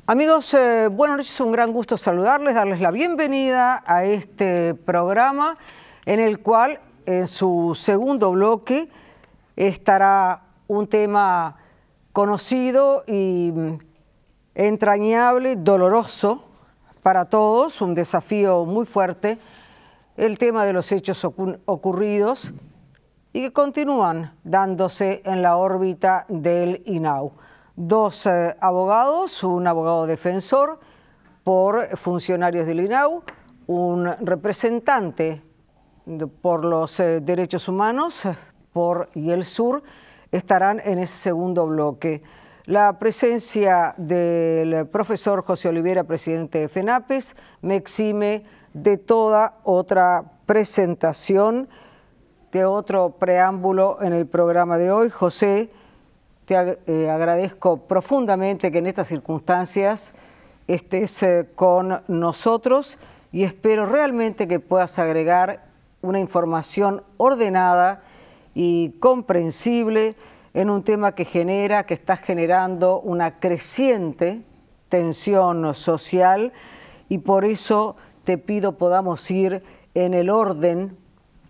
Amigos, buenas noches, un gran gusto saludarles, darles la bienvenida a este programa en el cual en su segundo bloque estará un tema conocido y entrañable, doloroso para todos, un desafío muy fuerte, el tema de los hechos ocurridos y que continúan dándose en la órbita del INAU. Dos abogados, un abogado defensor por funcionarios del INAU, un representante por los derechos humanos por YELSUR, estarán en ese segundo bloque. La presencia del profesor José Olivera, presidente de FENAPES, me exime de toda otra presentación, de otro preámbulo en el programa de hoy. José, te agradezco profundamente que en estas circunstancias estés con nosotros y espero realmente que puedas agregar una información ordenada y comprensible en un tema que está generando una creciente tensión social, y por eso te pido podamos ir en el orden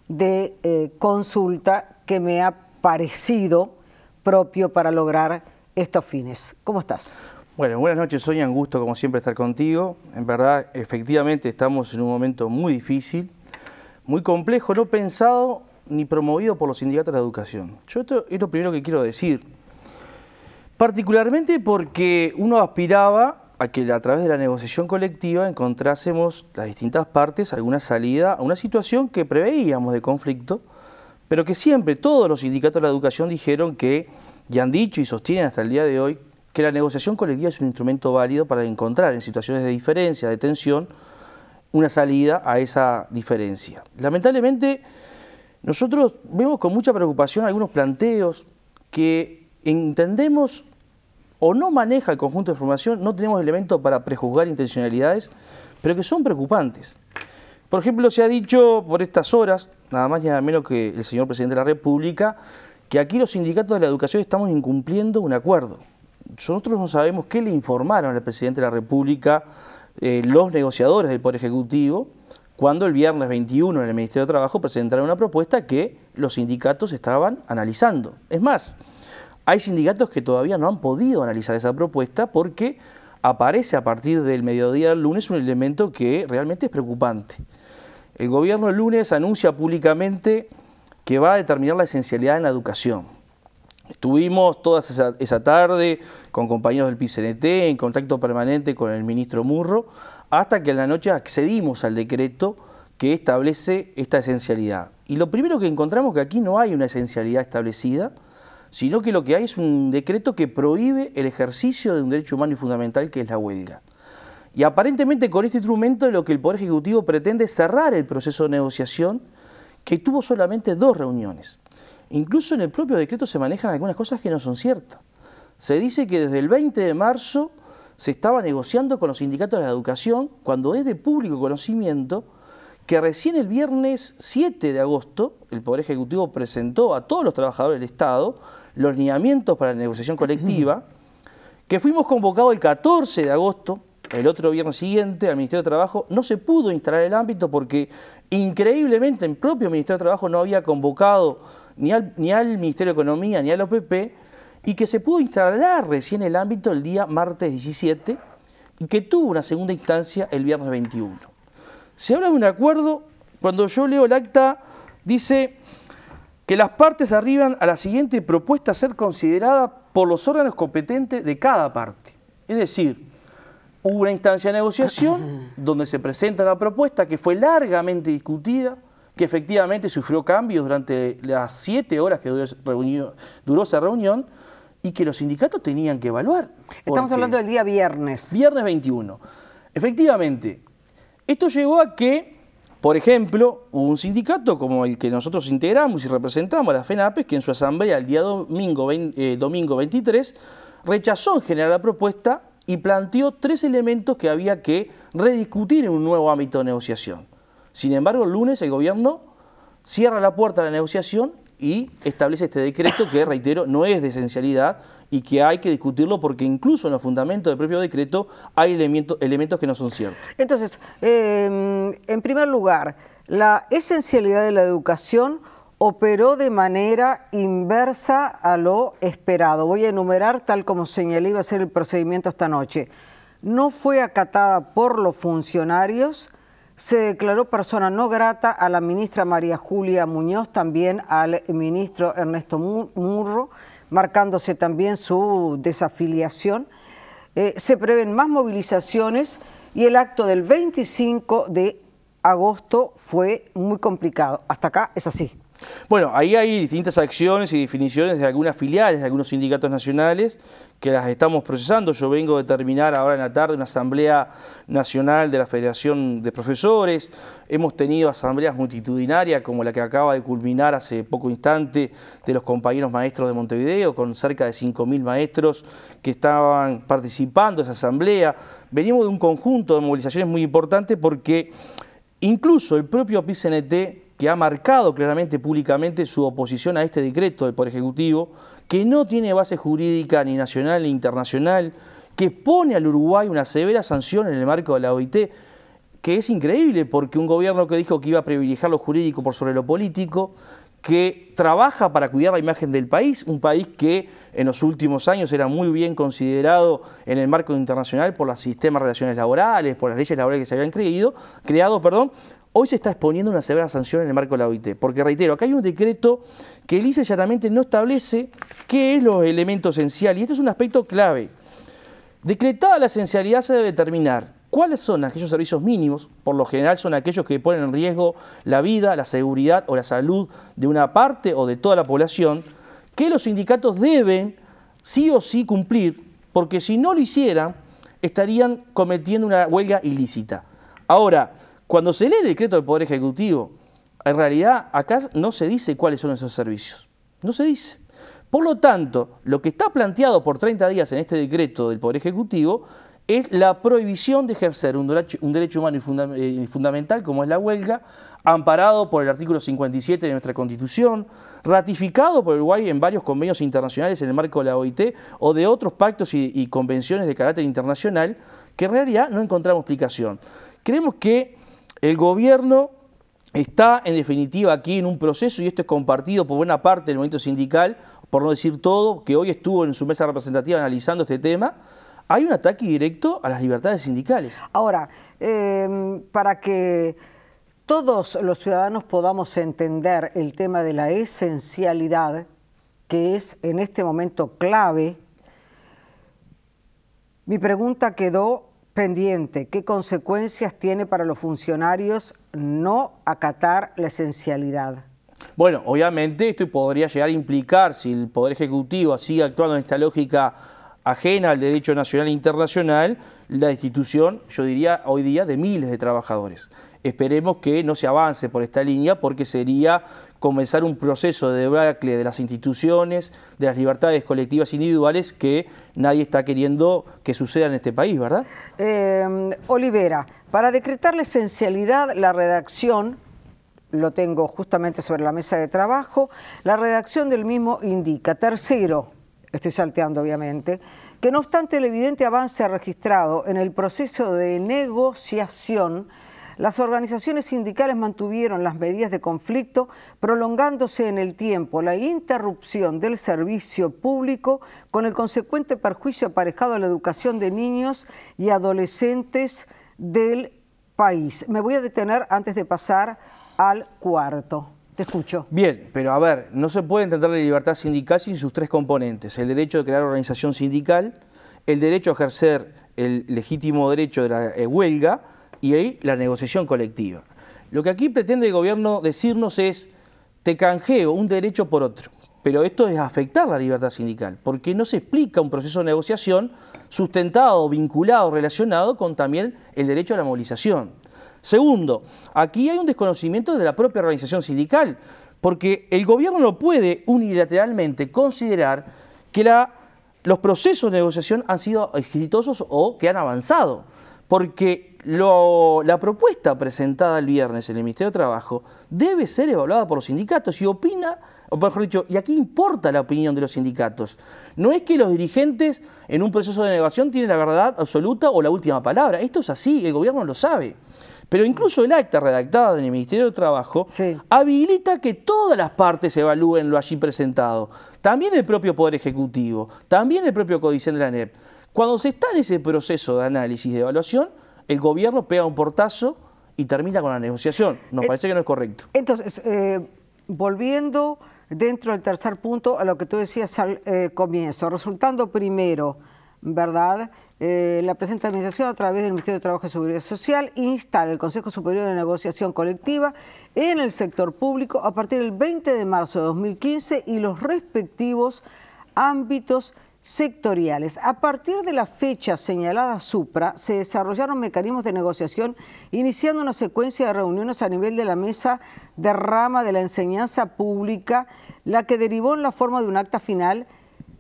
de consulta que me ha parecido propio para lograr estos fines. ¿Cómo estás? Bueno, buenas noches, Sonia, un gusto como siempre estar contigo. En verdad, efectivamente estamos en un momento muy difícil, muy complejo, no pensado ni promovido por los sindicatos de la educación. Yo esto es lo primero que quiero decir, particularmente porque uno aspiraba a que a través de la negociación colectiva encontrásemos las distintas partes alguna salida a una situación que preveíamos de conflicto, pero que siempre todos los sindicatos de la educación dijeron que, y han dicho y sostienen hasta el día de hoy, que la negociación colectiva es un instrumento válido para encontrar en situaciones de diferencia, de tensión, una salida a esa diferencia. Lamentablemente, nosotros vemos con mucha preocupación algunos planteos que entendemos o no maneja el conjunto de información, no tenemos elementos para prejuzgar intencionalidades, pero que son preocupantes. Por ejemplo, se ha dicho por estas horas, nada más y nada menos que el señor presidente de la República, que aquí los sindicatos de la educación estamos incumpliendo un acuerdo. Nosotros no sabemos qué le informaron al presidente de la República los negociadores del Poder Ejecutivo cuando el viernes 21 en el Ministerio de Trabajo presentaron una propuesta que los sindicatos estaban analizando. Es más, hay sindicatos que todavía no han podido analizar esa propuesta porque aparece a partir del mediodía del lunes un elemento que realmente es preocupante. El gobierno el lunes anuncia públicamente que va a determinar la esencialidad en la educación. Estuvimos toda esa tarde con compañeros del PCNT en contacto permanente con el ministro Murro, hasta que en la noche accedimos al decreto que establece esta esencialidad. Y lo primero que encontramos es que aquí no hay una esencialidad establecida, sino que lo que hay es un decreto que prohíbe el ejercicio de un derecho humano y fundamental, que es la huelga. Y aparentemente con este instrumento lo que el Poder Ejecutivo pretende es cerrar el proceso de negociación, que tuvo solamente 2 reuniones. Incluso en el propio decreto se manejan algunas cosas que no son ciertas. Se dice que desde el 20 de marzo se estaba negociando con los sindicatos de la educación, cuando es de público conocimiento que recién el viernes 7 de agosto el Poder Ejecutivo presentó a todos los trabajadores del Estado los lineamientos para la negociación colectiva, que fuimos convocados el 14 de agosto, el otro viernes siguiente, al Ministerio de Trabajo. No se pudo instalar el ámbito porque increíblemente el propio Ministerio de Trabajo no había convocado ni al Ministerio de Economía ni al OPP, y que se pudo instalar recién el ámbito el día martes 17 y que tuvo una segunda instancia el viernes 21. Se habla de un acuerdo, cuando yo leo el acta, dice que las partes arriban a la siguiente propuesta a ser considerada por los órganos competentes de cada parte. Es decir, hubo una instancia de negociación donde se presenta la propuesta que fue largamente discutida, que efectivamente sufrió cambios durante las 7 horas que duró esa reunión, y que los sindicatos tenían que evaluar. Estamos hablando del día viernes. Viernes 21. Efectivamente, esto llevó a que, por ejemplo, hubo un sindicato como el que nosotros integramos y representamos, la FENAPES, que en su asamblea el día domingo 23 rechazó en general la propuesta y planteó 3 elementos que había que rediscutir en un nuevo ámbito de negociación. Sin embargo, el lunes el gobierno cierra la puerta a la negociación y establece este decreto que, reitero, no es de esencialidad y que hay que discutirlo porque incluso en los fundamentos del propio decreto hay elementos que no son ciertos. Entonces, en primer lugar, la esencialidad de la educación operó de manera inversa a lo esperado. Voy a enumerar tal como señalé iba a ser el procedimiento esta noche. No fue acatada por los funcionarios, se declaró persona no grata a la ministra María Julia Muñoz, también al ministro Ernesto Murro, marcándose también su desafiliación. Se prevén más movilizaciones y el acto del 25 de agosto fue muy complicado. Hasta acá es así. Bueno, ahí hay distintas acciones y definiciones de algunas filiales, de algunos sindicatos nacionales que las estamos procesando. Yo vengo de terminar ahora en la tarde una asamblea nacional de la Federación de Profesores. Hemos tenido asambleas multitudinarias como la que acaba de culminar hace poco instante de los compañeros maestros de Montevideo, con cerca de 5.000 maestros que estaban participando en esa asamblea. Venimos de un conjunto de movilizaciones muy importantes porque incluso el propio PIT-CNT, que ha marcado claramente públicamente su oposición a este decreto del Poder Ejecutivo, que no tiene base jurídica ni nacional ni internacional, que pone al Uruguay una severa sanción en el marco de la OIT, que es increíble porque un gobierno que dijo que iba a privilegiar lo jurídico por sobre lo político, que trabaja para cuidar la imagen del país, un país que en los últimos años era muy bien considerado en el marco internacional por los sistemas de relaciones laborales, por las leyes laborales que se habían creado, hoy se está exponiendo una severa sanción en el marco de la OIT. Porque, reitero, acá hay un decreto que lisa y llanamente no establece qué es los elementos esenciales. Y este es un aspecto clave. Decretada la esencialidad se debe determinar cuáles son aquellos servicios mínimos, por lo general son aquellos que ponen en riesgo la vida, la seguridad o la salud de una parte o de toda la población, que los sindicatos deben sí o sí cumplir, porque si no lo hicieran, estarían cometiendo una huelga ilícita. Ahora, cuando se lee el decreto del Poder Ejecutivo, en realidad acá no se dice cuáles son esos servicios. No se dice. Por lo tanto, lo que está planteado por 30 días en este decreto del Poder Ejecutivo es la prohibición de ejercer un derecho humano y fundamental como es la huelga, amparado por el artículo 57 de nuestra Constitución, ratificado por Uruguay en varios convenios internacionales en el marco de la OIT o de otros pactos y convenciones de carácter internacional, que en realidad no encontramos explicación. Creemos que el gobierno está, en definitiva, aquí en un proceso, y esto es compartido por buena parte del movimiento sindical, por no decir todo, que hoy estuvo en su mesa representativa analizando este tema. Hay un ataque directo a las libertades sindicales. Ahora, para que todos los ciudadanos podamos entender el tema de la esencialidad, que es en este momento clave, mi pregunta quedó pendiente. ¿Qué consecuencias tiene para los funcionarios no acatar la esencialidad? Bueno, obviamente esto podría llegar a implicar, si el Poder Ejecutivo sigue actuando en esta lógica ajena al derecho nacional e internacional, la destitución, yo diría, hoy día de miles de trabajadores. Esperemos que no se avance por esta línea porque sería comenzar un proceso de debacle de las instituciones, de las libertades colectivas individuales que nadie está queriendo que suceda en este país, ¿verdad? Olivera, para decretar la esencialidad, la redacción, lo tengo justamente sobre la mesa de trabajo, la redacción del mismo indica, tercero, estoy salteando obviamente, que no obstante el evidente avance registrado en el proceso de negociación, las organizaciones sindicales mantuvieron las medidas de conflicto, prolongándose en el tiempo la interrupción del servicio público con el consecuente perjuicio aparejado a la educación de niños y adolescentes del país. Me voy a detener antes de pasar al cuarto. Te escucho. Bien, pero a ver, no se puede entender la libertad sindical sin sus tres componentes: el derecho de crear organización sindical, el derecho a ejercer el legítimo derecho de la huelga y ahí la negociación colectiva. Lo que aquí pretende el gobierno decirnos es: te canjeo un derecho por otro. Pero esto es afectar la libertad sindical, porque no se explica un proceso de negociación sustentado, vinculado, relacionado con también el derecho a la movilización. Segundo, aquí hay un desconocimiento de la propia organización sindical, porque el gobierno no puede unilateralmente considerar que los procesos de negociación han sido exitosos o que han avanzado, porque la propuesta presentada el viernes en el Ministerio de Trabajo debe ser evaluada por los sindicatos y opina, o mejor dicho, y aquí importa la opinión de los sindicatos. No es que los dirigentes en un proceso de negociación tienen la verdad absoluta o la última palabra. Esto es así, el gobierno lo sabe. Pero incluso el acta redactada en el Ministerio de Trabajo habilita que todas las partes evalúen lo allí presentado. También el propio Poder Ejecutivo, también el propio Codicen de la ANEP. Cuando se está en ese proceso de análisis, de evaluación, el gobierno pega un portazo y termina con la negociación. Nos parece que no es correcto. Entonces, volviendo dentro del tercer punto a lo que tú decías al comienzo, resultando primero, ¿verdad?, la presente administración a través del Ministerio de Trabajo y Seguridad Social instala el Consejo Superior de Negociación Colectiva en el sector público a partir del 20 de marzo de 2015 y los respectivos ámbitos sectoriales. A partir de la fecha señalada supra, se desarrollaron mecanismos de negociación iniciando una secuencia de reuniones a nivel de la mesa de rama de la enseñanza pública, la que derivó en la forma de un acta final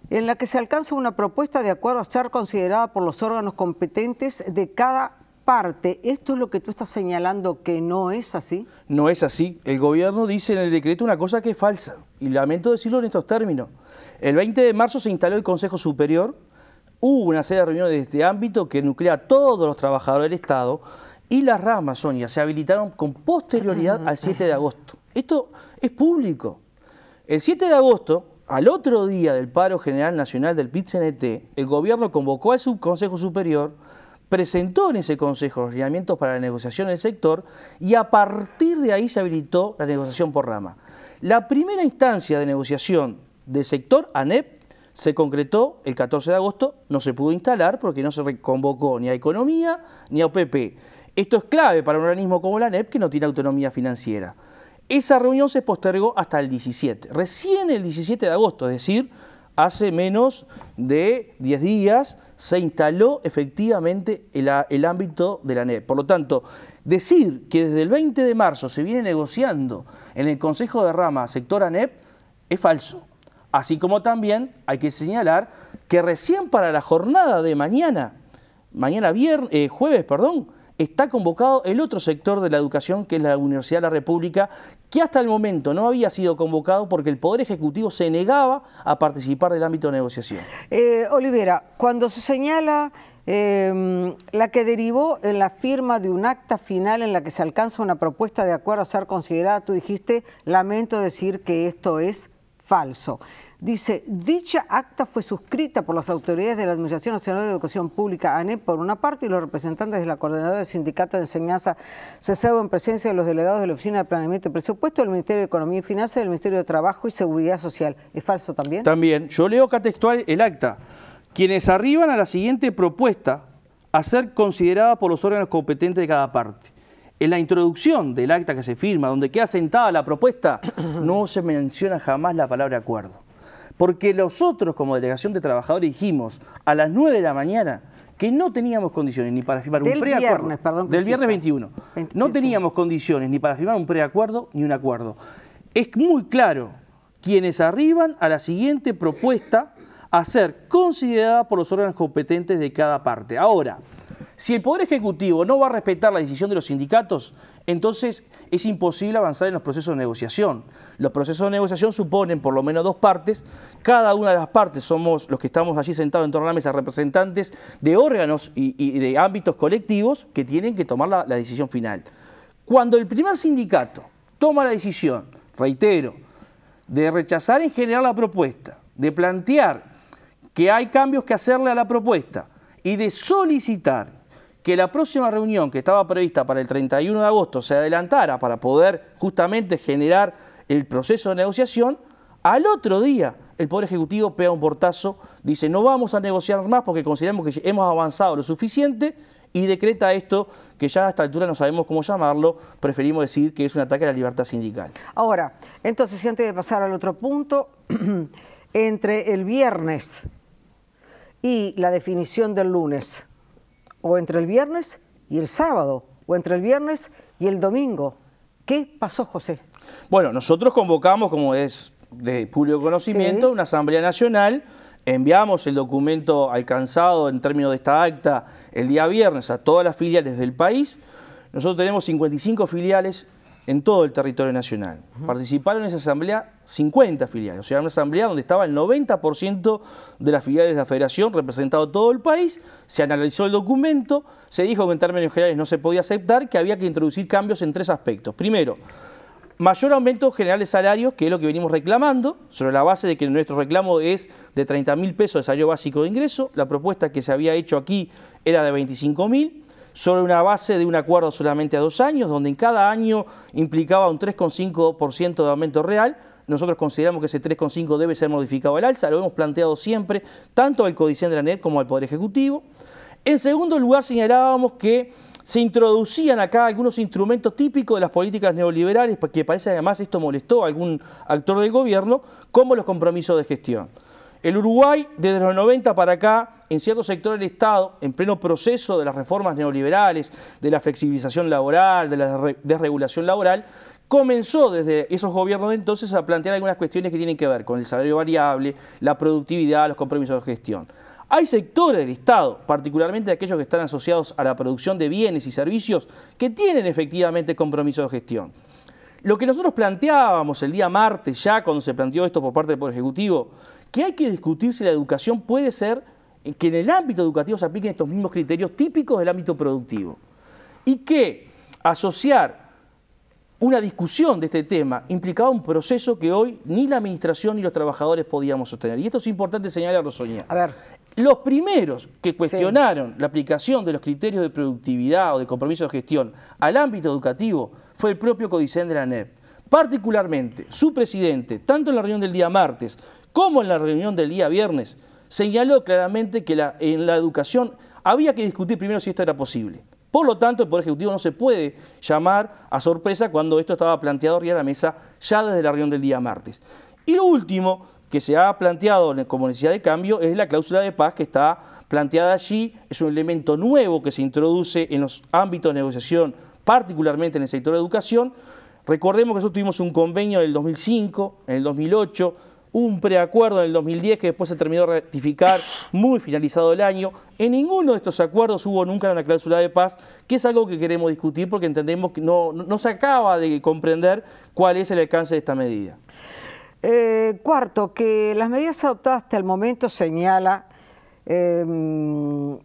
en la que se alcanza una propuesta de acuerdo a ser considerada por los órganos competentes de cada parte. ¿Esto es lo que tú estás señalando que no es así? No es así. El gobierno dice en el decreto una cosa que es falsa, y lamento decirlo en estos términos. El 20 de marzo se instaló el Consejo Superior, hubo una serie de reuniones de este ámbito que nuclea a todos los trabajadores del Estado, y las ramas, Sonia, se habilitaron con posterioridad al 7 de agosto. Esto es público. El 7 de agosto, al otro día del paro general nacional del PIT-CNT, el gobierno convocó al Subconsejo Superior, presentó en ese consejo los lineamientos para la negociación del sector y a partir de ahí se habilitó la negociación por rama. La primera instancia de negociación del sector ANEP se concretó el 14 de agosto, no se pudo instalar porque no se convocó ni a Economía ni a OPP. Esto es clave para un organismo como la ANEP que no tiene autonomía financiera. Esa reunión se postergó hasta el 17. Recién el 17 de agosto, es decir, hace menos de 10 días, se instaló efectivamente el ámbito de la ANEP. Por lo tanto, decir que desde el 20 de marzo se viene negociando en el Consejo de Rama sector ANEP es falso. Así como también hay que señalar que recién para la jornada de jueves, está convocado el otro sector de la educación, que es la Universidad de la República, que hasta el momento no había sido convocado porque el Poder Ejecutivo se negaba a participar del ámbito de negociación. Olivera, cuando se señala la que derivó en la firma de un acta final en la que se alcanza una propuesta de acuerdo a ser considerada, tú dijiste, lamento decir que esto es falso. Dice, dicha acta fue suscrita por las autoridades de la Administración Nacional de Educación Pública, ANEP, por una parte, y los representantes de la Coordinadora del Sindicato de Enseñanza, CESEU, en presencia de los delegados de la Oficina de Planeamiento y Presupuesto, del Ministerio de Economía y Finanzas, del Ministerio de Trabajo y Seguridad Social. ¿Es falso también? También. Yo leo acá textual el acta. Quienes arriban a la siguiente propuesta a ser considerada por los órganos competentes de cada parte. En la introducción del acta que se firma, donde queda sentada la propuesta, no se menciona jamás la palabra acuerdo. Porque nosotros como delegación de trabajadores dijimos a las 9 de la mañana que no teníamos condiciones ni para firmar un preacuerdo. Del viernes 21. No teníamos condiciones ni para firmar un preacuerdo ni un acuerdo. Es muy claro, quienes arriban a la siguiente propuesta a ser considerada por los órganos competentes de cada parte. Ahora, si el Poder Ejecutivo no va a respetar la decisión de los sindicatos, entonces es imposible avanzar en los procesos de negociación. Los procesos de negociación suponen por lo menos dos partes. Cada una de las partes somos los que estamos allí sentados en torno a la mesa, representantes de órganos y de ámbitos colectivos que tienen que tomar la decisión final. Cuando el primer sindicato toma la decisión, reitero, de rechazar en general la propuesta, de plantear que hay cambios que hacerle a la propuesta y de solicitar que la próxima reunión que estaba prevista para el 31 de agosto se adelantara para poder justamente generar el proceso de negociación, al otro día el Poder Ejecutivo pega un portazo, dice no vamos a negociar más porque consideramos que hemos avanzado lo suficiente y decreta esto que ya a esta altura no sabemos cómo llamarlo, preferimos decir que es un ataque a la libertad sindical. Ahora, entonces, antes de pasar al otro punto, entre el viernes y la definición del lunes, o entre el viernes y el sábado, o entre el viernes y el domingo. ¿Qué pasó, José? Bueno, nosotros convocamos, como es de público conocimiento, una Asamblea Nacional enviamos el documento alcanzado en términos de esta acta el día viernes a todas las filiales del país. Nosotros tenemos 55 filiales en todo el territorio nacional. Participaron en esa asamblea 50 filiales, o sea, una asamblea donde estaba el 90% de las filiales de la federación representado todo el país. Se analizó el documento, se dijo que en términos generales no se podía aceptar, que había que introducir cambios en 3 aspectos. Primero, mayor aumento general de salarios, que es lo que venimos reclamando, sobre la base de que nuestro reclamo es de 30.000 pesos de salario básico de ingreso. La propuesta que se había hecho aquí era de 25.000, sobre una base de un acuerdo solamente a 2 años, donde en cada año implicaba un 3,5% de aumento real. Nosotros consideramos que ese 3,5 debe ser modificado al alza, lo hemos planteado siempre, tanto al Codicen de la ANEP como al Poder Ejecutivo. En segundo lugar, señalábamos que se introducían acá algunos instrumentos típicos de las políticas neoliberales, porque parece que además esto molestó a algún actor del gobierno, como los compromisos de gestión. El Uruguay, desde los 90 para acá, en ciertos sectores del Estado, en pleno proceso de las reformas neoliberales, de la flexibilización laboral, de la desregulación laboral, comenzó desde esos gobiernos de entonces a plantear algunas cuestiones que tienen que ver con el salario variable, la productividad, los compromisos de gestión. Hay sectores del Estado, particularmente aquellos que están asociados a la producción de bienes y servicios, que tienen efectivamente compromisos de gestión. Lo que nosotros planteábamos el día martes, ya cuando se planteó esto por parte del Poder Ejecutivo, que hay que discutir si la educación puede ser que en el ámbito educativo se apliquen estos mismos criterios típicos del ámbito productivo. Y que asociar una discusión de este tema implicaba un proceso que hoy ni la administración ni los trabajadores podíamos sostener. Y esto es importante señalarlo, Sonia. A ver. Los primeros que cuestionaron la aplicación de los criterios de productividad o de compromiso de gestión al ámbito educativo fue el propio Codicen de la ANEP. Particularmente, su presidente, tanto en la reunión del día martes como en la reunión del día viernes, señaló claramente que en la educación había que discutir primero si esto era posible. Por lo tanto, el Poder Ejecutivo no se puede llamar a sorpresa cuando esto estaba planteado arriba de la mesa ya desde la reunión del día martes. Y lo último que se ha planteado como necesidad de cambio es la cláusula de paz que está planteada allí. Es un elemento nuevo que se introduce en los ámbitos de negociación, particularmente en el sector de educación. Recordemos que nosotros tuvimos un convenio en el 2005, en el 2008, un preacuerdo en el 2010 que después se terminó de ratificar muy finalizado el año. En ninguno de estos acuerdos hubo nunca una cláusula de paz, que es algo que queremos discutir porque entendemos que no se acaba de comprender cuál es el alcance de esta medida. Cuarto, que las medidas adoptadas hasta el momento señala el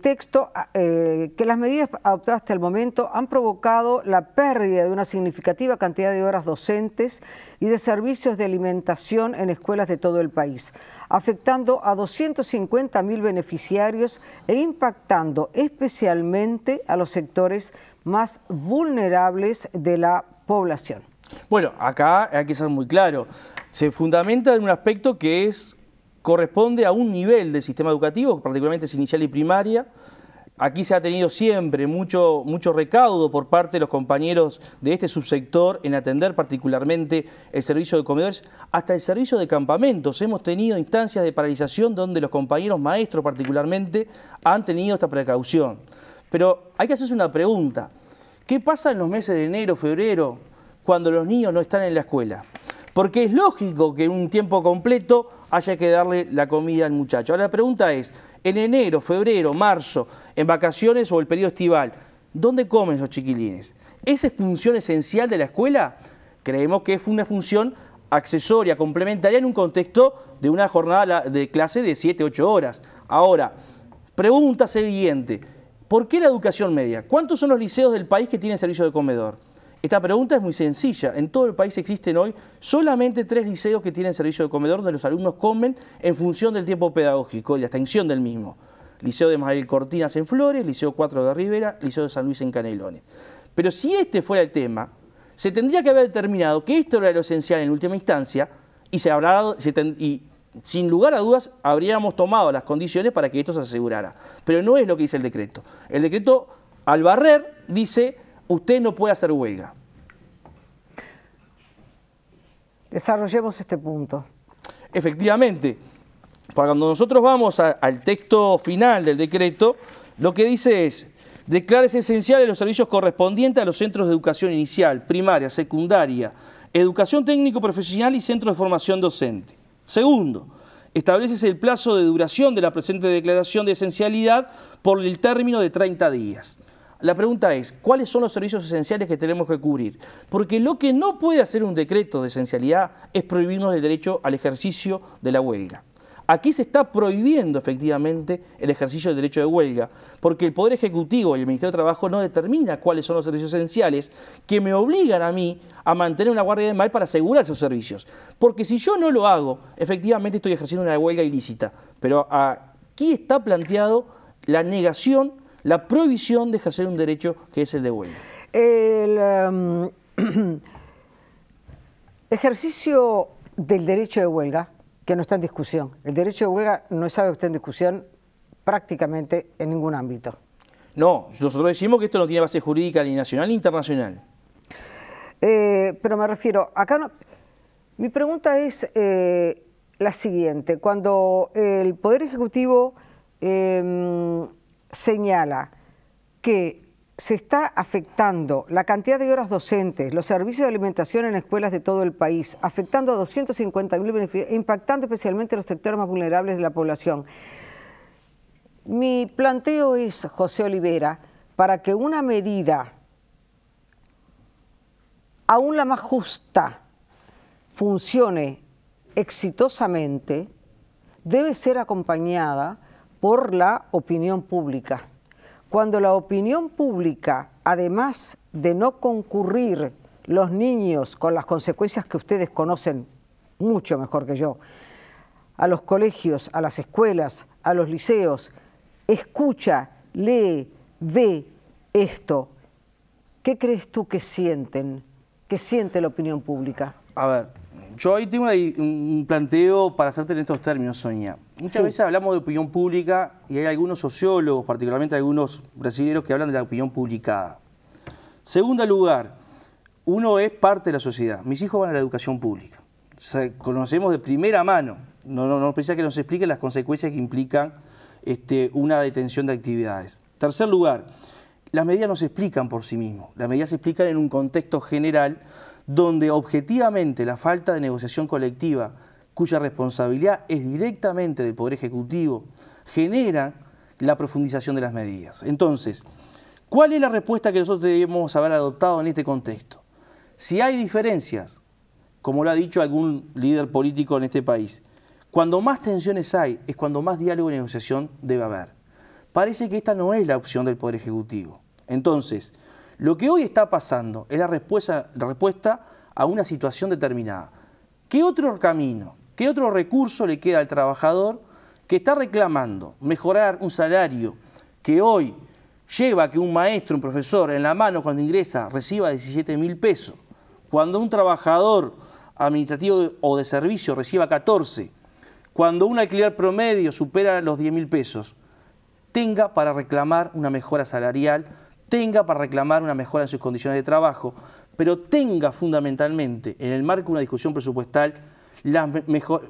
texto, que las medidas adoptadas hasta el momento han provocado la pérdida de una significativa cantidad de horas docentes y de servicios de alimentación en escuelas de todo el país, afectando a 250.000 beneficiarios e impactando especialmente a los sectores más vulnerables de la población. Bueno, acá hay que ser muy claro. Se fundamenta en un aspecto que corresponde a un nivel del sistema educativo, particularmente es inicial y primaria. Aquí se ha tenido siempre mucho recaudo por parte de los compañeros de este subsector en atender particularmente el servicio de comedores, hasta el servicio de campamentos. Hemos tenido instancias de paralización donde los compañeros maestros particularmente han tenido esta precaución. Pero hay que hacerse una pregunta. ¿Qué pasa en los meses de enero, febrero, cuando los niños no están en la escuela? Porque es lógico que en un tiempo completo haya que darle la comida al muchacho. Ahora la pregunta es, en enero, febrero, marzo, en vacaciones o el periodo estival, ¿dónde comen esos chiquilines? ¿Esa es función esencial de la escuela? Creemos que es una función accesoria, complementaria en un contexto de una jornada de clase de 7-8 horas. Ahora, pregunta siguiente, ¿por qué la educación media? ¿Cuántos son los liceos del país que tienen servicio de comedor? Esta pregunta es muy sencilla. En todo el país existen hoy solamente 3 liceos que tienen servicio de comedor donde los alumnos comen en función del tiempo pedagógico y la extensión del mismo. Liceo de Manuel Cortinas en Flores, Liceo 4 de Rivera, Liceo de San Luis en Canelones. Pero si este fuera el tema, se tendría que haber determinado que esto era lo esencial en última instancia y sin lugar a dudas habríamos tomado las condiciones para que esto se asegurara. Pero no es lo que dice el decreto. El decreto, al barrer, dice: usted no puede hacer huelga. Desarrollemos este punto. Efectivamente, cuando nosotros vamos al texto final del decreto, lo que dice es: declárese esenciales los servicios correspondientes a los centros de educación inicial, primaria, secundaria, educación técnico-profesional y centros de formación docente. Segundo, Establece el plazo de duración de la presente declaración de esencialidad por el término de 30 días. La pregunta es, ¿cuáles son los servicios esenciales que tenemos que cubrir? Porque lo que no puede hacer un decreto de esencialidad es prohibirnos el derecho al ejercicio de la huelga. Aquí se está prohibiendo efectivamente el ejercicio del derecho de huelga, porque el Poder Ejecutivo y el Ministerio de Trabajo no determina cuáles son los servicios esenciales que me obligan a mí a mantener una guardia de mal para asegurar esos servicios. Porque si yo no lo hago, efectivamente estoy ejerciendo una huelga ilícita. Pero aquí está planteado la negación, la prohibición de ejercer un derecho que es el de huelga. El ejercicio del derecho de huelga, que no está en discusión. El derecho de huelga no es algo que esté en discusión prácticamente en ningún ámbito. No, nosotros decimos que esto no tiene base jurídica ni nacional ni internacional. Pero me refiero, acá no, mi pregunta es la siguiente. Cuando el Poder Ejecutivo señala que se está afectando la cantidad de horas docentes, los servicios de alimentación en escuelas de todo el país, afectando a 250.000 beneficiarios, impactando especialmente a los sectores más vulnerables de la población. Mi planteo es, José Olivera, para que una medida, aún la más justa, funcione exitosamente, debe ser acompañada por la opinión pública. Cuando la opinión pública, además de no concurrir los niños con las consecuencias que ustedes conocen mucho mejor que yo, a los colegios, a las escuelas, a los liceos, escucha, lee, ve esto, ¿qué crees tú que sienten? ¿Qué siente la opinión pública? A ver, yo ahí tengo un planteo para hacerte en estos términos, Sonia. Muchas veces hablamos de opinión pública y hay algunos sociólogos, particularmente algunos brasileños, que hablan de la opinión publicada. Segundo lugar, uno es parte de la sociedad. Mis hijos van a la educación pública. O sea, conocemos de primera mano. No precisa que nos expliquen las consecuencias que implican una detención de actividades. Tercer lugar, las medidas no se explican por sí mismas. Las medidas se explican en un contexto general donde objetivamente la falta de negociación colectiva, cuya responsabilidad es directamente del Poder Ejecutivo, genera la profundización de las medidas. Entonces, ¿cuál es la respuesta que nosotros debemos haber adoptado en este contexto? Si hay diferencias, como lo ha dicho algún líder político en este país, cuando más tensiones hay, es cuando más diálogo y negociación debe haber. Parece que esta no es la opción del Poder Ejecutivo. Entonces, lo que hoy está pasando es la respuesta a una situación determinada. ¿Qué otro camino, qué otro recurso le queda al trabajador que está reclamando mejorar un salario que hoy lleva a que un maestro, un profesor, en la mano cuando ingresa reciba 17.000 pesos, cuando un trabajador administrativo o de servicio reciba 14, cuando un alquiler promedio supera los 10.000 pesos, tenga para reclamar una mejora salarial, tenga para reclamar una mejora en sus condiciones de trabajo, pero tenga fundamentalmente, en el marco de una discusión presupuestal,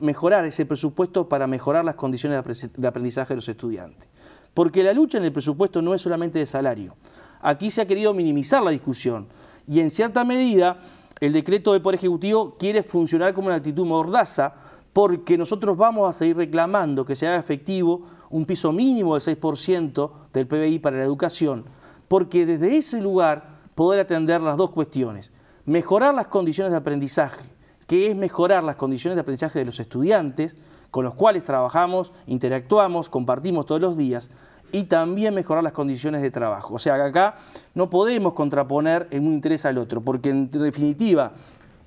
mejorar ese presupuesto para mejorar las condiciones de aprendizaje de los estudiantes. Porque la lucha en el presupuesto no es solamente de salario. Aquí se ha querido minimizar la discusión y en cierta medida el decreto del Poder Ejecutivo quiere funcionar como una actitud mordaza porque nosotros vamos a seguir reclamando que se haga efectivo un piso mínimo del 6% del PBI para la educación, porque desde ese lugar poder atender las dos cuestiones, mejorar las condiciones de aprendizaje, que es mejorar las condiciones de aprendizaje de los estudiantes, con los cuales trabajamos, interactuamos, compartimos todos los días, y también mejorar las condiciones de trabajo. O sea, que acá no podemos contraponer en un interés al otro, porque en definitiva,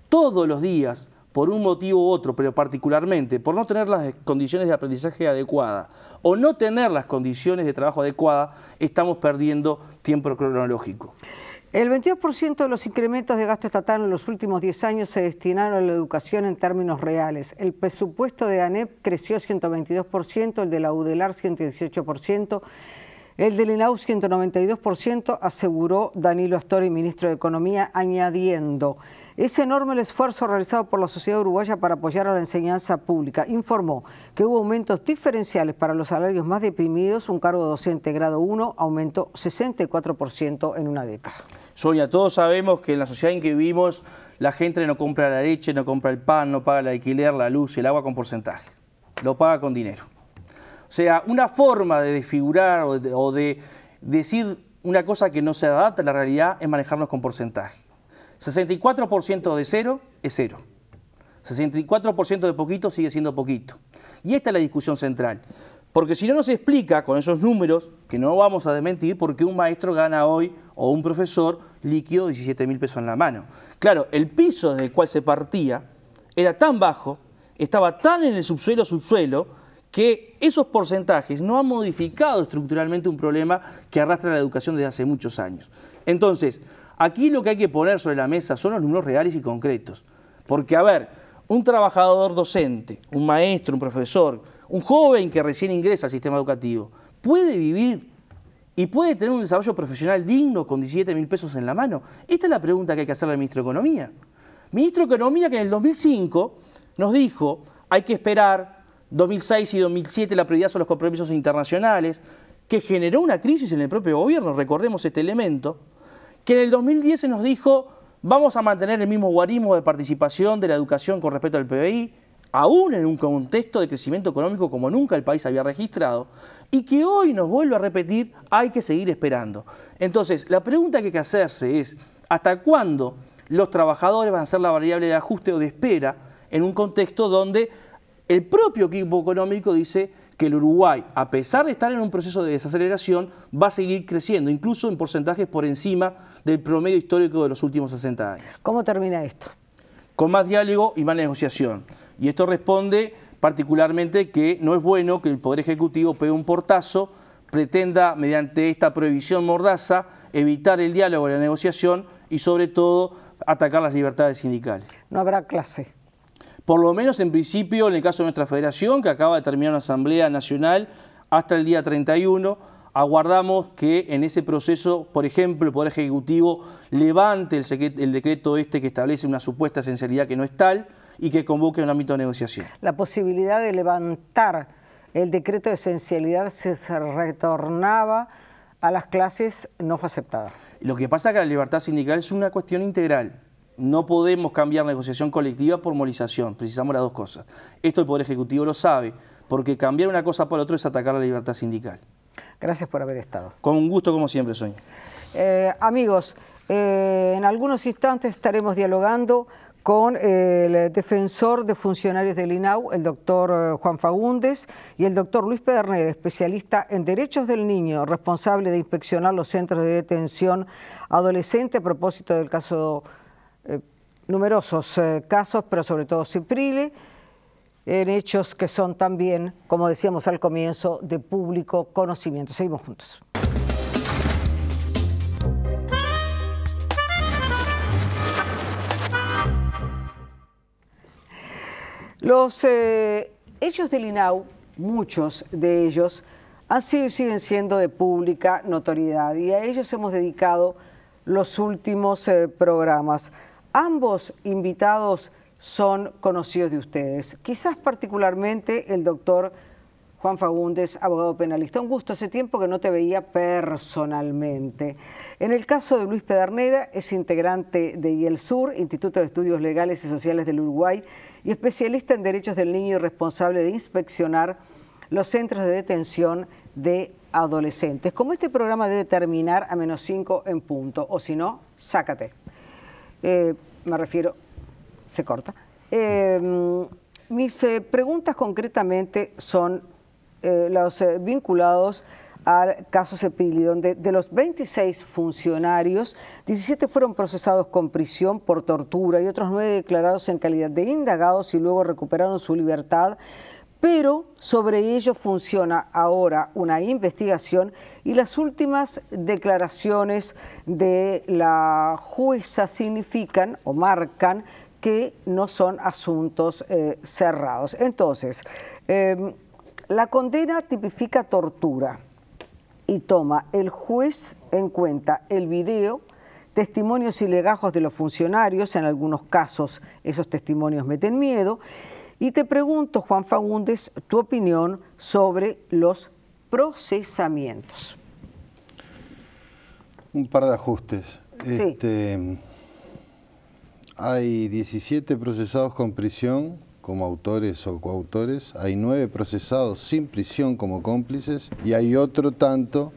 todos los días, por un motivo u otro, pero particularmente por no tener las condiciones de aprendizaje adecuadas o no tener las condiciones de trabajo adecuadas, estamos perdiendo tiempo cronológico. El 22% de los incrementos de gasto estatal en los últimos 10 años se destinaron a la educación en términos reales. El presupuesto de ANEP creció 122%, el de la UDELAR 118%, el del INAU 192%, aseguró Danilo Astori, ministro de Economía, añadiendo: es enorme el esfuerzo realizado por la sociedad uruguaya para apoyar a la enseñanza pública. Informó que hubo aumentos diferenciales para los salarios más deprimidos. Un cargo docente grado 1 aumentó 64% en una década. Sonia, todos sabemos que en la sociedad en que vivimos la gente no compra la leche, no compra el pan, no paga el alquiler, la luz y el agua con porcentajes. lo paga con dinero. O sea, una forma de desfigurar o de decir una cosa que no se adapta a la realidad es manejarnos con porcentaje. 64% de cero es cero. 64% de poquito sigue siendo poquito. Y esta es la discusión central. Porque si no nos explica con esos números, que no vamos a desmentir, por qué un maestro gana hoy o un profesor líquido 17.000 pesos en la mano. Claro, el piso desde el cual se partía era tan bajo, estaba tan en el subsuelo, que esos porcentajes no han modificado estructuralmente un problema que arrastra la educación desde hace muchos años. Entonces, aquí lo que hay que poner sobre la mesa son los números reales y concretos. Porque, a ver, un trabajador docente, un maestro, un profesor, un joven que recién ingresa al sistema educativo, puede vivir y puede tener un desarrollo profesional digno con 17.000 pesos en la mano. Esta es la pregunta que hay que hacerle al ministro de Economía. Ministro de Economía que en el 2005 nos dijo, hay que esperar, 2006 y 2007 la prioridad son los compromisos internacionales, que generó una crisis en el propio gobierno, recordemos este elemento, que en el 2010 se nos dijo, vamos a mantener el mismo guarismo de participación de la educación con respecto al PBI, aún en un contexto de crecimiento económico como nunca el país había registrado, y que hoy nos vuelve a repetir, hay que seguir esperando. Entonces, la pregunta que hay que hacerse es, ¿hasta cuándo los trabajadores van a ser la variable de ajuste o de espera en un contexto donde el propio equipo económico dice que el Uruguay, a pesar de estar en un proceso de desaceleración, va a seguir creciendo, incluso en porcentajes por encima del promedio histórico de los últimos 60 años? ¿Cómo termina esto? Con más diálogo y más negociación. Y esto responde particularmente que no es bueno que el Poder Ejecutivo pegue un portazo, pretenda mediante esta prohibición mordaza evitar el diálogo y la negociación y sobre todo atacar las libertades sindicales. No habrá clase. Por lo menos en principio, en el caso de nuestra federación, que acaba de terminar una asamblea nacional hasta el día 31, aguardamos que en ese proceso, por ejemplo, el Poder Ejecutivo levante el decreto este que establece una supuesta esencialidad que no es tal y que convoque un ámbito de negociación. La posibilidad de levantar el decreto de esencialidad si se retornaba a las clases no fue aceptada. Lo que pasa es que la libertad sindical es una cuestión integral. No podemos cambiar negociación colectiva por movilización, precisamos las dos cosas. Esto el Poder Ejecutivo lo sabe, porque cambiar una cosa por otra es atacar la libertad sindical. Gracias por haber estado. Con un gusto como siempre, Sonia. Amigos, en algunos instantes estaremos dialogando con el defensor de funcionarios del INAU, el doctor Juan Fagundes, y el doctor Luis Pedernera, especialista en derechos del niño, responsable de inspeccionar los centros de detención adolescente a propósito del caso, numerosos casos, pero sobre todo Ciprile, en hechos que son también, como decíamos al comienzo, de público conocimiento. Seguimos juntos. Los hechos del INAU, muchos de ellos, han sido y siguen siendo de pública notoriedad y a ellos hemos dedicado los últimos programas. Ambos invitados son conocidos de ustedes, quizás particularmente el doctor Juan Fagundes, abogado penalista. Un gusto, hace tiempo que no te veía personalmente. En el caso de Luis Pedernera, es integrante de IELSUR, Instituto de Estudios Legales y Sociales del Uruguay, y especialista en derechos del niño y responsable de inspeccionar los centros de detención de adolescentes. Como este programa debe terminar a -5 en punto, o si no, sácate. Me refiero, se corta. Mis preguntas concretamente son los vinculados al caso Ciprile, donde de los 26 funcionarios, 17 fueron procesados con prisión por tortura y otros 9 declarados en calidad de indagados y luego recuperaron su libertad, pero sobre ello funciona ahora una investigación y las últimas declaraciones de la jueza significan o marcan que no son asuntos cerrados. Entonces, la condena tipifica tortura y toma el juez en cuenta el video, testimonios y legajos de los funcionarios, en algunos casos esos testimonios meten miedo, y te pregunto, Juan Fagundes, tu opinión sobre los procesamientos. Un par de ajustes. Sí. Hay 17 procesados con prisión como autores o coautores, hay 9 procesados sin prisión como cómplices y hay otro tanto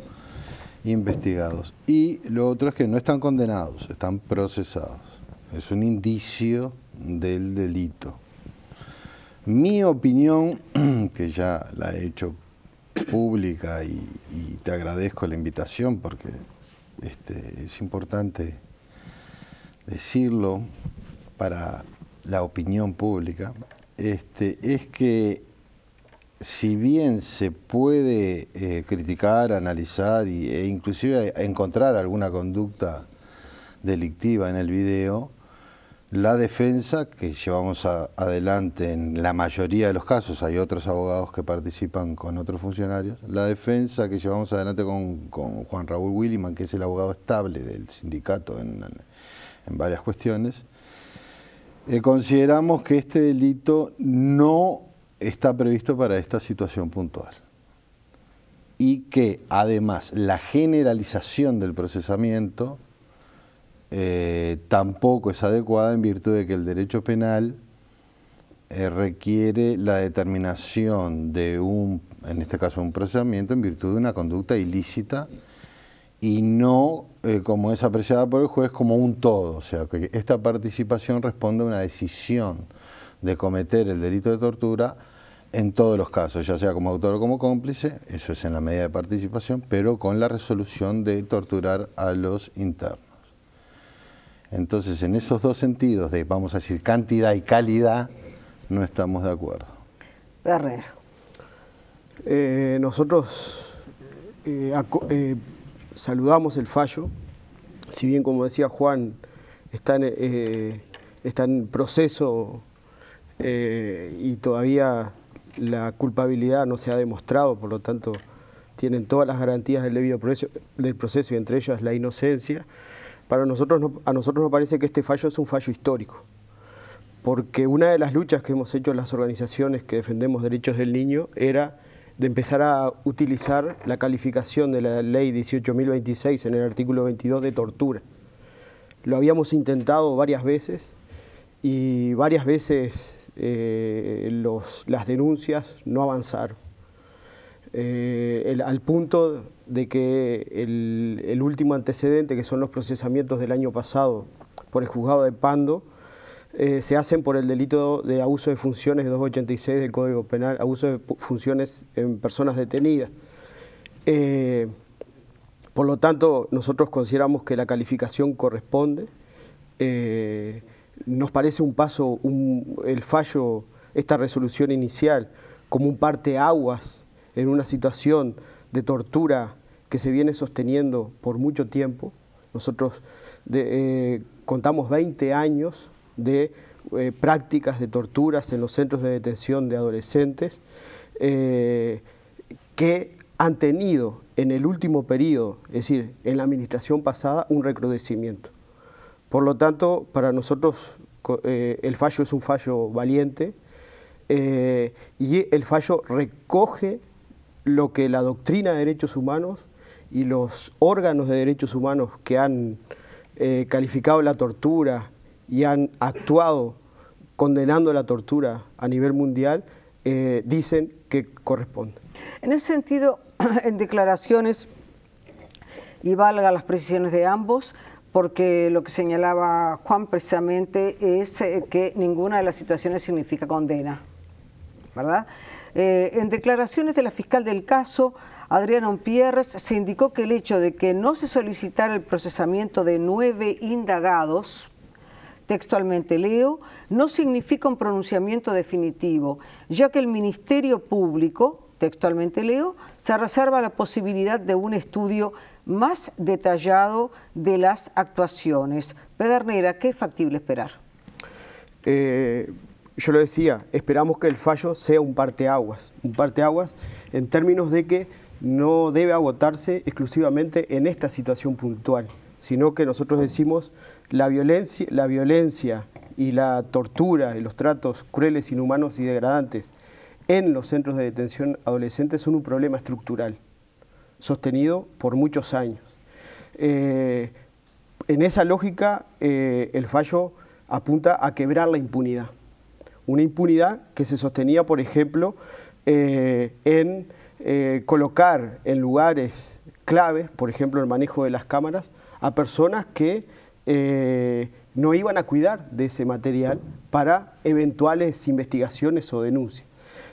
investigados. Y lo otro es que no están condenados, están procesados. Es un indicio del delito. Mi opinión, que ya la he hecho pública y te agradezco la invitación porque es importante decirlo para la opinión pública, es que si bien se puede criticar, analizar e inclusive encontrar alguna conducta delictiva en el video, la defensa que llevamos adelante en la mayoría de los casos, hay otros abogados que participan con otros funcionarios, la defensa que llevamos adelante con Juan Raúl Williman, que es el abogado estable del sindicato en varias cuestiones, consideramos que este delito no está previsto para esta situación puntual y que además la generalización del procesamiento tampoco es adecuada en virtud de que el derecho penal requiere la determinación de en este caso un procesamiento en virtud de una conducta ilícita y no como es apreciada por el juez como un todo, o sea que esta participación responde a una decisión de cometer el delito de tortura en todos los casos, ya sea como autor o como cómplice, eso es en la medida de participación, pero con la resolución de torturar a los internos. Entonces, en esos dos sentidos de, vamos a decir, cantidad y calidad, no estamos de acuerdo. Herrera. Nosotros saludamos el fallo, si bien, como decía Juan, está en proceso y todavía la culpabilidad no se ha demostrado, por lo tanto, tienen todas las garantías del debido proceso y entre ellas la inocencia. A nosotros nos parece que este fallo es un fallo histórico, porque una de las luchas que hemos hecho las organizaciones que defendemos derechos del niño era de empezar a utilizar la calificación de la ley 18.026 en el artículo 22 de tortura. Lo habíamos intentado varias veces y varias veces las denuncias no avanzaron. Al punto de que el último antecedente, que son los procesamientos del año pasado por el juzgado de Pando, se hacen por el delito de abuso de funciones 286 del Código Penal, abuso de funciones en personas detenidas. Por lo tanto, nosotros consideramos que la calificación corresponde. Nos parece un paso, el fallo, esta resolución inicial, como un parteaguas en una situación de tortura que se viene sosteniendo por mucho tiempo. Nosotros contamos 20 años de prácticas de torturas en los centros de detención de adolescentes que han tenido en el último periodo, es decir, en la administración pasada, un recrudecimiento. Por lo tanto, para nosotros el fallo es un fallo valiente y el fallo recoge lo que la doctrina de derechos humanos y los órganos de derechos humanos que han calificado la tortura y han actuado condenando la tortura a nivel mundial, dicen que corresponde. En ese sentido, en declaraciones, y valga las precisiones de ambos, porque lo que señalaba Juan precisamente es que ninguna de las situaciones significa condena, ¿verdad? En declaraciones de la fiscal del caso, Adriana Umpierres, se indicó que el hecho de que no se solicitara el procesamiento de 9 indagados, textualmente leo, no significa un pronunciamiento definitivo, ya que el Ministerio Público, textualmente leo, se reserva la posibilidad de un estudio más detallado de las actuaciones. Pedernera, ¿qué es factible esperar? Yo lo decía, esperamos que el fallo sea un parteaguas en términos de que no debe agotarse exclusivamente en esta situación puntual, sino que nosotros decimos la violencia y la tortura y los tratos crueles, inhumanos y degradantes en los centros de detención adolescentes son un problema estructural, sostenido por muchos años. En esa lógica, el fallo apunta a quebrar la impunidad. una impunidad que se sostenía, por ejemplo, en colocar en lugares claves, por ejemplo, el manejo de las cámaras, a personas que no iban a cuidar de ese material para eventuales investigaciones o denuncias.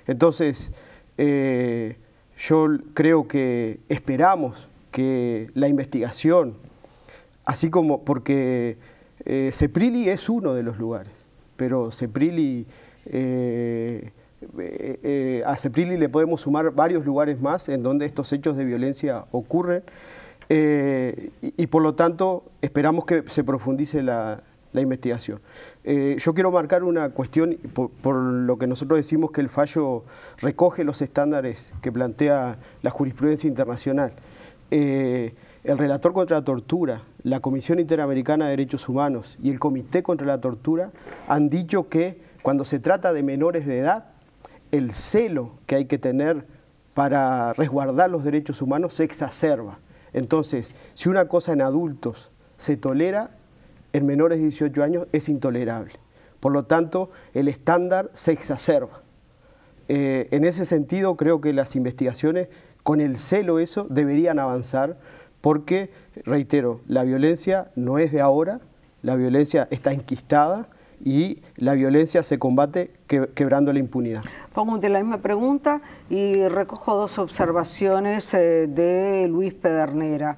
Entonces, yo creo que esperamos que la investigación, así como porque Ceprili es uno de los lugares, pero Ceprili, a Ceprili le podemos sumar varios lugares más en donde estos hechos de violencia ocurren, y por lo tanto esperamos que se profundice la investigación. Yo quiero marcar una cuestión por lo que nosotros decimos que el fallo recoge los estándares que plantea la jurisprudencia internacional. El relator contra la tortura, la Comisión Interamericana de Derechos Humanos y el Comité contra la Tortura han dicho que cuando se trata de menores de edad, el celo que hay que tener para resguardar los derechos humanos se exacerba. Entonces, si una cosa en adultos se tolera, en menores de 18 años es intolerable. Por lo tanto, el estándar se exacerba. En ese sentido, creo que las investigaciones, con el celo eso, deberían avanzar, porque, reitero, la violencia no es de ahora, la violencia está enquistada y la violencia se combate quebrando la impunidad. Pongo la misma pregunta y recojo dos observaciones de Luis Pedernera.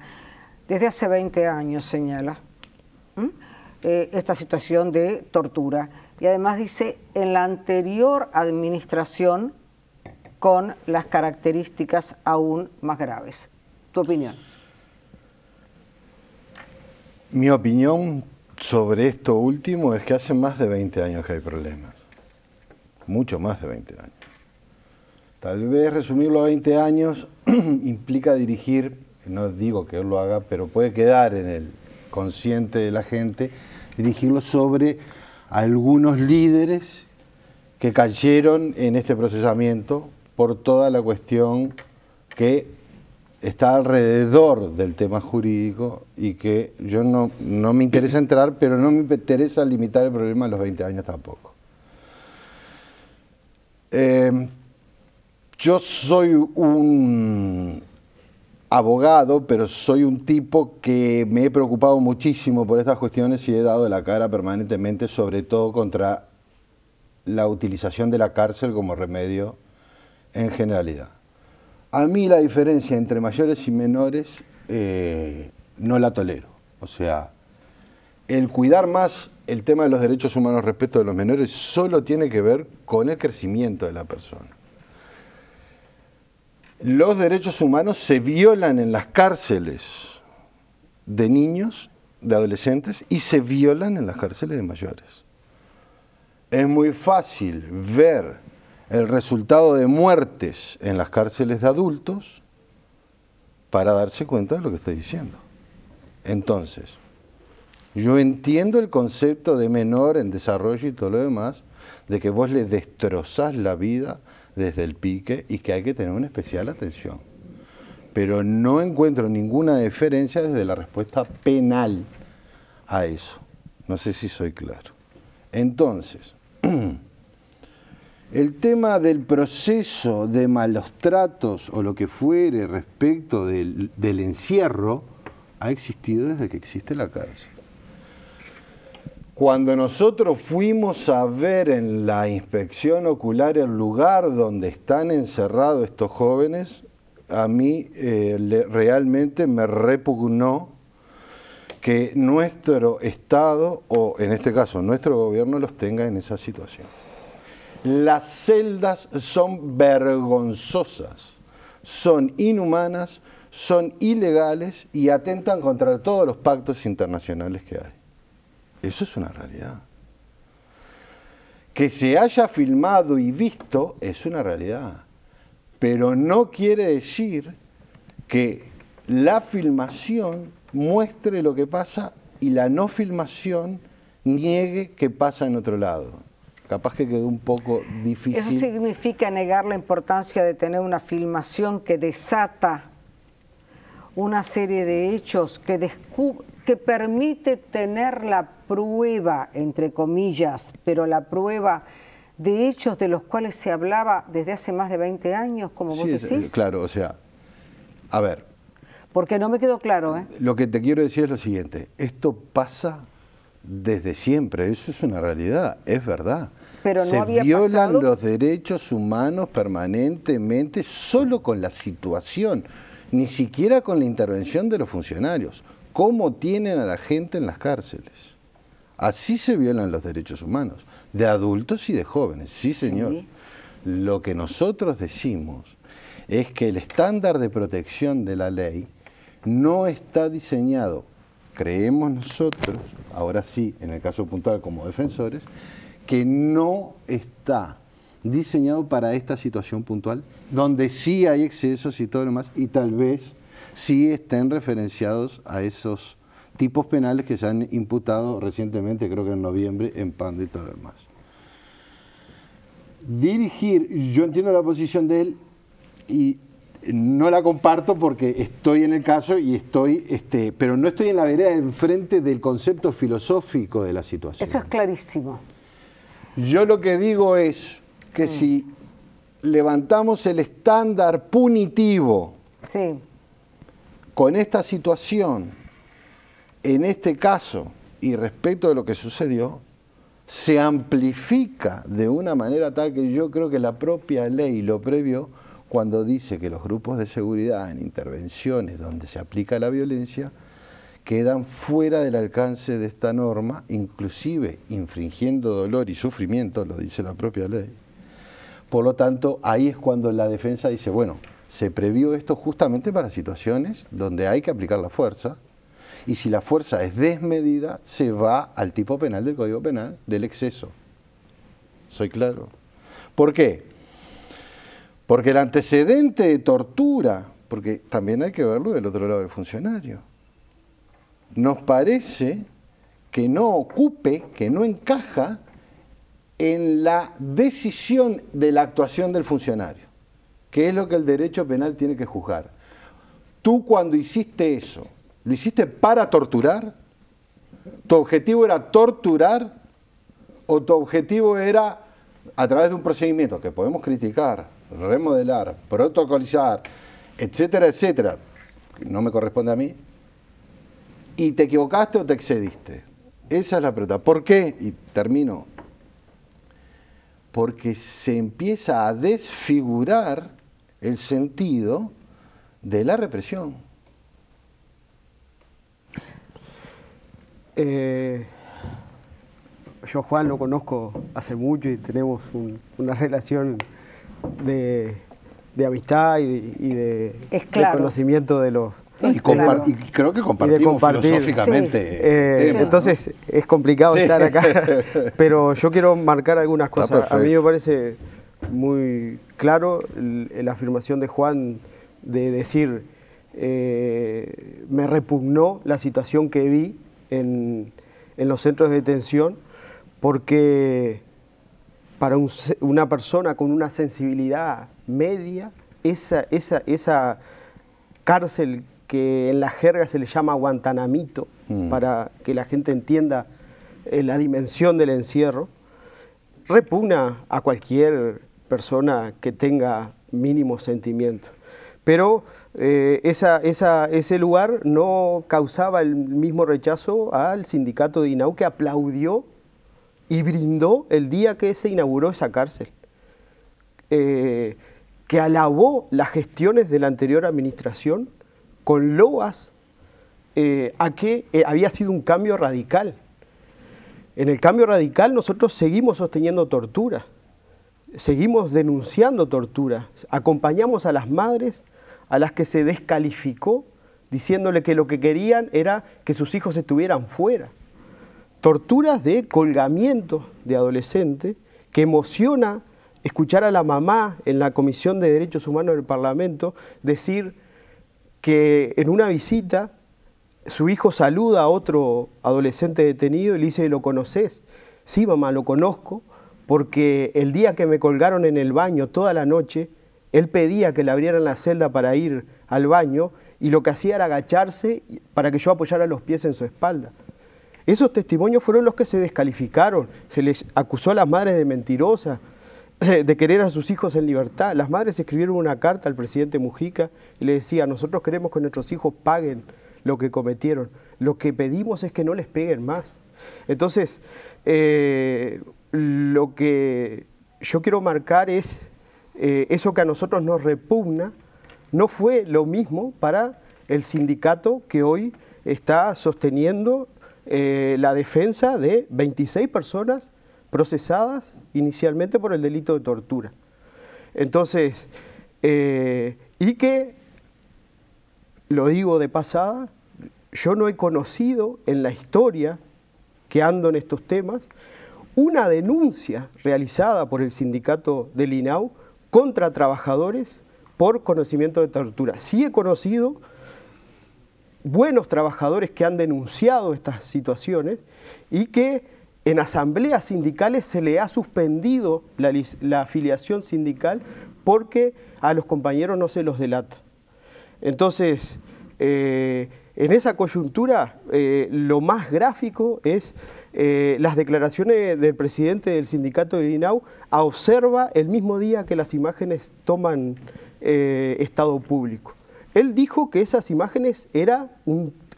Desde hace 20 años señala esta situación de tortura. Y además dice, en la anterior administración, con las características aún más graves. ¿Tu opinión? Mi opinión sobre esto último es que hace más de 20 años que hay problemas. Mucho más de 20 años. Tal vez resumirlo a 20 años implica dirigir, no digo que él lo haga, pero puede quedar en el consciente de la gente, dirigirlo sobre algunos líderes que cayeron en este procesamiento por toda la cuestión que está alrededor del tema jurídico y que yo no me interesa entrar, pero no me interesa limitar el problema a los 20 años tampoco. Yo soy un abogado, pero soy un tipo que me he preocupado muchísimo por estas cuestiones y he dado la cara permanentemente, sobre todo contra la utilización de la cárcel como remedio en generalidad. A mí la diferencia entre mayores y menores no la tolero. O sea, el cuidar más el tema de los derechos humanos respecto de los menores solo tiene que ver con el crecimiento de la persona. Los derechos humanos se violan en las cárceles de niños, de adolescentes, y se violan en las cárceles de mayores. Es muy fácil ver el resultado de muertes en las cárceles de adultos para darse cuenta de lo que estoy diciendo. Entonces, yo entiendo el concepto de menor en desarrollo y todo lo demás, de que vos le destrozás la vida desde el pique y que hay que tener una especial atención. Pero no encuentro ninguna diferencia desde la respuesta penal a eso. No sé si soy claro. Entonces, el tema del proceso de malos tratos o lo que fuere respecto del encierro ha existido desde que existe la cárcel. Cuando nosotros fuimos a ver en la inspección ocular el lugar donde están encerrados estos jóvenes, a mí realmente me repugnó que nuestro Estado, o en este caso nuestro gobierno, los tenga en esa situación. Las celdas son vergonzosas, son inhumanas, son ilegales y atentan contra todos los pactos internacionales que hay. Eso es una realidad. Que se haya filmado y visto es una realidad, pero no quiere decir que la filmación muestre lo que pasa y la no filmación niegue que pasa en otro lado. Capaz que quedó un poco difícil. ¿Eso significa negar la importancia de tener una filmación que desata una serie de hechos, que permite tener la prueba, entre comillas, pero la prueba de hechos de los cuales se hablaba desde hace más de 20 años, como vos decís? Claro, o sea, a ver. Porque no me quedó claro, ¿eh? Lo que te quiero decir es lo siguiente, esto pasa desde siempre, eso es una realidad, es verdad. Pero no se había violan pasado... los derechos humanos permanentemente solo con la situación, ni siquiera con la intervención de los funcionarios. ¿Cómo tienen a la gente en las cárceles? Así se violan los derechos humanos, de adultos y de jóvenes, sí señor. Sí. Lo que nosotros decimos es que el estándar de protección de la ley no está diseñado, creemos nosotros, ahora sí, en el caso puntual como defensores, que no está diseñado para esta situación puntual, donde sí hay excesos y todo lo demás, y tal vez sí estén referenciados a esos tipos penales que se han imputado recientemente, creo que en noviembre, en Pando y todo lo demás. Dirigir, yo entiendo la posición de él y no la comparto porque estoy en el caso y estoy, pero no estoy en la vereda enfrente del concepto filosófico de la situación. Eso es clarísimo. Yo lo que digo es que si levantamos el estándar punitivo con esta situación, en este caso, y respecto de lo que sucedió, se amplifica de una manera tal que yo creo que la propia ley lo previó cuando dice que los grupos de seguridad en intervenciones donde se aplica la violencia quedan fuera del alcance de esta norma, inclusive infringiendo dolor y sufrimiento, lo dice la propia ley. Por lo tanto, ahí es cuando la defensa dice, bueno, se previó esto justamente para situaciones donde hay que aplicar la fuerza, y si la fuerza es desmedida, se va al tipo penal del Código Penal del exceso. ¿Soy claro? ¿Por qué? Porque el antecedente de tortura, porque también hay que verlo del otro lado del funcionario, nos parece que no ocupe, que no encaja en la decisión de la actuación del funcionario, que es lo que el derecho penal tiene que juzgar. Tú cuando hiciste eso, ¿lo hiciste para torturar? ¿Tu objetivo era torturar? ¿O tu objetivo era, a través de un procedimiento que podemos criticar, remodelar, protocolizar, etcétera, etcétera, que no me corresponde a mí, y te equivocaste o te excediste? Esa es la pregunta. ¿Por qué? Y termino. Porque se empieza a desfigurar el sentido de la represión. Yo Juan lo conozco hace mucho y tenemos una relación de amistad y de conocimiento de los... Y creo que compartimos filosóficamente. Entonces es complicado estar acá, pero yo quiero marcar algunas cosas. A mí me parece muy claro la afirmación de Juan de decir, me repugnó la situación que vi en los centros de detención, porque para una persona con una sensibilidad media, esa cárcel que en la jerga se le llama Guantanamito, para que la gente entienda la dimensión del encierro, repugna a cualquier persona que tenga mínimo sentimiento. Pero ese lugar no causaba el mismo rechazo al sindicato de INAU, que aplaudió y brindó el día que se inauguró esa cárcel, que alabó las gestiones de la anterior administración con loas a que había sido un cambio radical. En el cambio radical nosotros seguimos sosteniendo tortura, seguimos denunciando tortura, acompañamos a las madres a las que se descalificó diciéndole que lo que querían era que sus hijos estuvieran fuera. Torturas de colgamiento de adolescente que emociona escuchar a la mamá en la Comisión de Derechos Humanos del Parlamento decir que en una visita su hijo saluda a otro adolescente detenido y le dice, ¿lo conoces? Sí, mamá, lo conozco, porque el día que me colgaron en el baño toda la noche, él pedía que le abrieran la celda para ir al baño y lo que hacía era agacharse para que yo apoyara los pies en su espalda. Esos testimonios fueron los que se descalificaron, se les acusó a las madres de mentirosas, de querer a sus hijos en libertad. Las madres escribieron una carta al presidente Mujica y le decía: nosotros queremos que nuestros hijos paguen lo que cometieron. Lo que pedimos es que no les peguen más. Entonces, lo que yo quiero marcar es eso que a nosotros nos repugna. No fue lo mismo para el sindicato que hoy está sosteniendo la defensa de 26 personas procesadas inicialmente por el delito de tortura. Entonces, y que, lo digo de pasada, yo no he conocido en la historia que ando en estos temas una denuncia realizada por el sindicato del INAU contra trabajadores por conocimiento de tortura. Sí he conocido buenos trabajadores que han denunciado estas situaciones y que en asambleas sindicales se le ha suspendido la afiliación sindical porque a los compañeros no se los delata. Entonces, en esa coyuntura, lo más gráfico es las declaraciones del presidente del sindicato del INAU a Observa el mismo día que las imágenes toman estado público. Él dijo que esas imágenes era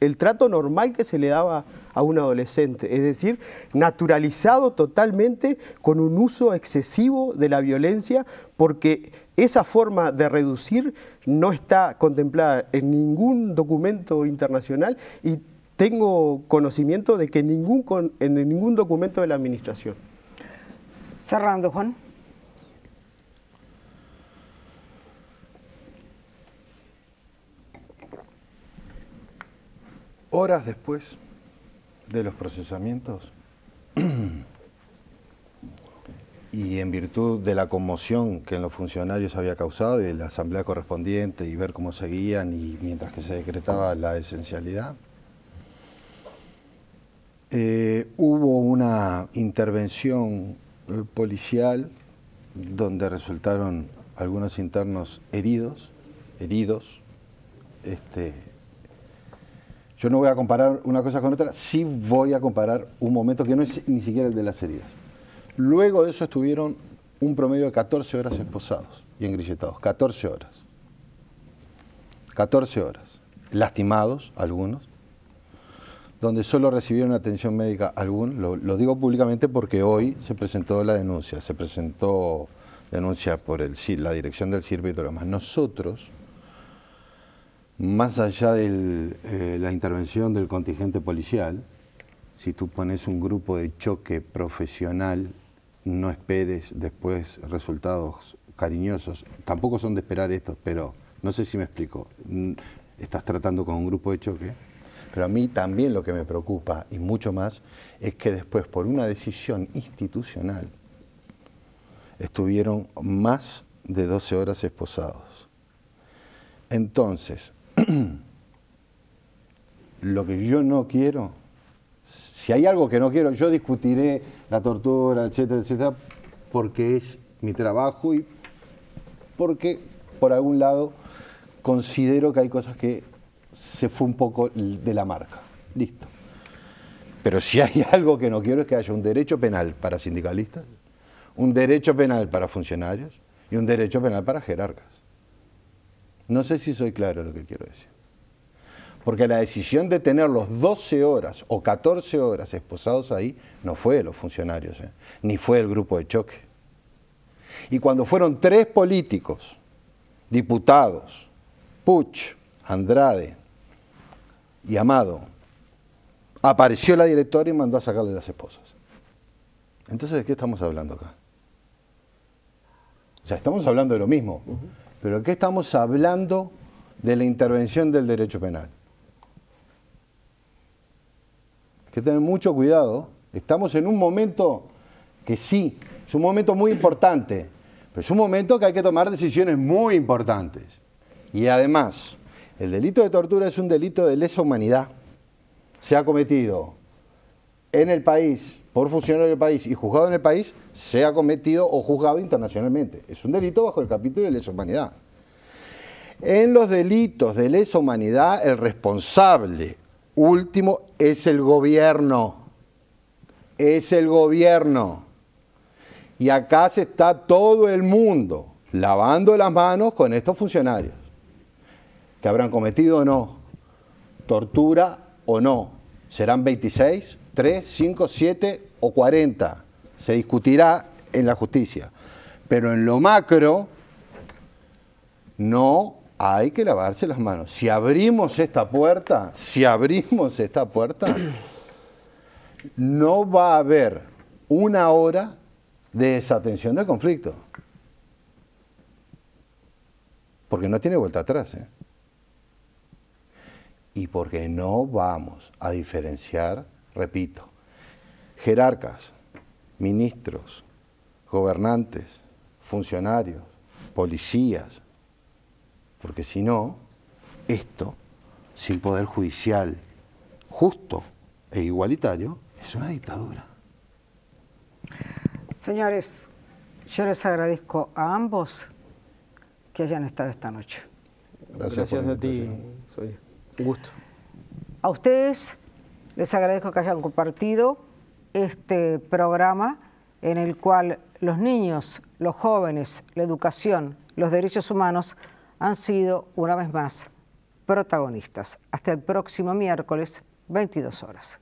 el trato normal que se le daba a un adolescente, es decir, naturalizado totalmente con un uso excesivo de la violencia, porque esa forma de reducir no está contemplada en ningún documento internacional y tengo conocimiento de que en ningún documento de la administración. Cerrando, Juan. Horas después de los procesamientos y en virtud de la conmoción que en los funcionarios había causado y de la asamblea correspondiente y ver cómo seguían y mientras que se decretaba la esencialidad, hubo una intervención policial donde resultaron algunos internos heridos. Yo no voy a comparar una cosa con otra, sí voy a comparar un momento que no es ni siquiera el de las heridas. Luego de eso estuvieron un promedio de 14 horas esposados y engrilletados, 14 horas. 14 horas. Lastimados, algunos, donde solo recibieron atención médica algunos. Lo digo públicamente porque hoy se presentó la denuncia, se presentó denuncia por la dirección del CIRBE y todo lo demás. Nosotros, más allá de la intervención del contingente policial, si tú pones un grupo de choque profesional, no esperes después resultados cariñosos. Tampoco son de esperar estos, pero no sé si me explico. Estás tratando con un grupo de choque, pero a mí también lo que me preocupa, y mucho más, es que después, por una decisión institucional, estuvieron más de 12 horas esposados. Entonces, lo que yo no quiero, si hay algo que no quiero, yo discutiré la tortura, etcétera, etcétera, porque es mi trabajo y porque, por algún lado, considero que hay cosas que se fue un poco de la marca. Listo. Pero si hay algo que no quiero es que haya un derecho penal para sindicalistas, un derecho penal para funcionarios y un derecho penal para jerarcas. No sé si soy claro en lo que quiero decir. Porque la decisión de tenerlos 12 horas o 14 horas esposados ahí no fue de los funcionarios, ni fue el grupo de choque. Y cuando fueron 3 políticos, diputados, Puch, Andrade y Amado, apareció la directora y mandó a sacarle las esposas. Entonces, ¿de qué estamos hablando acá? O sea, estamos hablando de lo mismo, pero ¿de qué estamos hablando? De la intervención del derecho penal. Hay que tener mucho cuidado. Estamos en un momento que sí, es un momento muy importante, pero es un momento que hay que tomar decisiones muy importantes. Y además, el delito de tortura es un delito de lesa humanidad. Se ha cometido en el país, por funcionario del país y juzgado en el país, se ha cometido o juzgado internacionalmente. Es un delito bajo el capítulo de lesa humanidad. En los delitos de lesa humanidad, el responsable último es el gobierno. Es el gobierno. Y acá se está todo el mundo lavando las manos con estos funcionarios, que habrán cometido o no, tortura o no. Serán 26, 3, 5, 7 o 40. Se discutirá en la justicia. Pero en lo macro, no hay que lavarse las manos. Si abrimos esta puerta, no va a haber una hora de desatención del conflicto. Porque no tiene vuelta atrás, ¿eh? Y porque no vamos a diferenciar, repito, jerarcas, ministros, gobernantes, funcionarios, policías, porque si no, esto, sin poder judicial justo e igualitario, es una dictadura. Señores, yo les agradezco a ambos que hayan estado esta noche. Gracias a ti, Sonia. Un gusto. A ustedes les agradezco que hayan compartido este programa en el cual los niños, los jóvenes, la educación, los derechos humanos han sido una vez más protagonistas. Hasta el próximo miércoles, 22 horas.